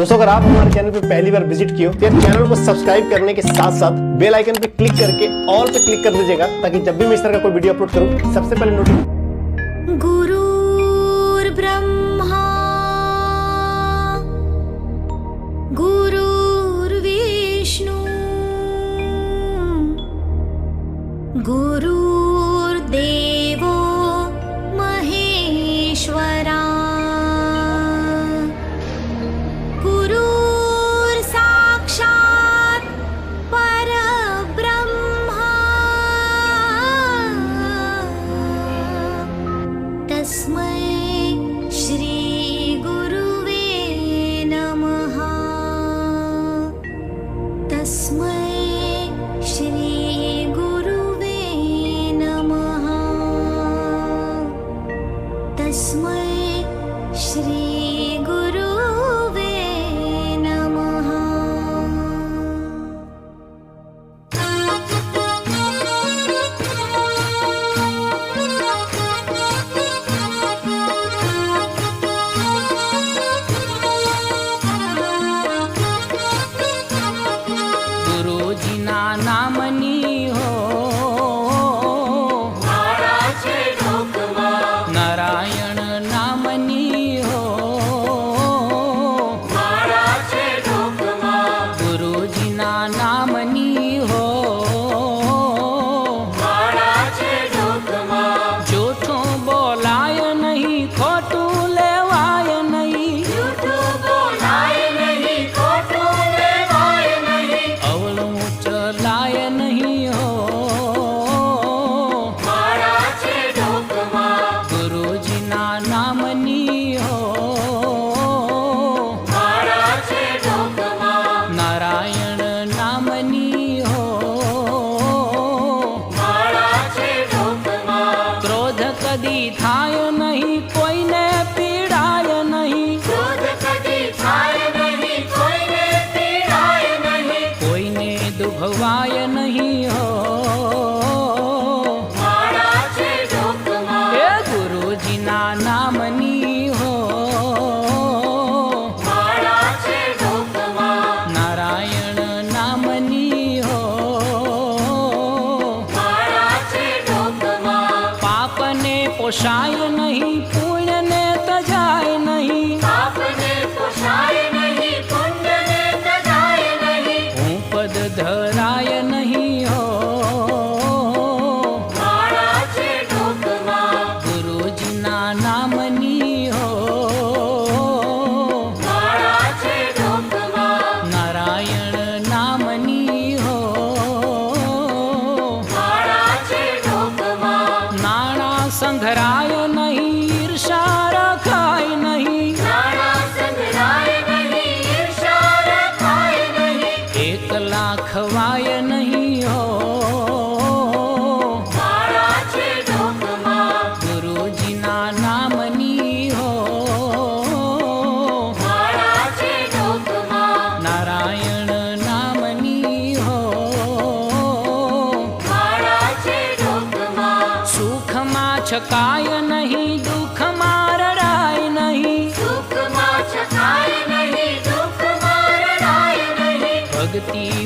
दोस्तों अगर आप हमारे चैनल पे पहली बार विजिट किए हो तो चैनल को सब्सक्राइब करने के साथ साथ बेल आइकन पे क्लिक करके ऑल पे क्लिक कर दीजिएगा ताकि जब भी मैं इस तरह का कोई वीडियो अपलोड करूं सबसे पहले नोटिफिकेशन। गुरुर् ब्रह्मा गुरुर्विष्णु गुरुर्देवो महेश्वरा गुरुर्साक्षात् परब्रह्मा तस्मै श्री गुरुवे नमः। तस्मै श्री गुरुवे नमः। तस्मै श्री गुरुवे नमः। गुरुजीना नामनी हो नारायण नामनी हो गुरुजीना नामनी हो जूठू बोलाय नहीं खोटू लेवाय नहीं अवलू चलाय नहीं हो गुरुजीना नामनी हो नारायण नामनी हो क्रोध कदी थाय नहीं कोईने पीड़ाय नहीं कोईने दुभवाय नहीं हो हे गुरुजीना नामनी हो नारायण नामनी हो पाप ने पोषाय नहीं पुण्य ने तजाय नहीं हूँ पद धराय नहीं हो गुरुजीना नामनी हो नारायण नामनी हो नाना संघराय नहीं ईर्षा रखाय नहीं एक लाख वाय नहीं हो गुरुजीना नामनी हो नारायण नामनी हो सुख मा छकाय नहीं दुख मा रड़ाय नहीं भक्ति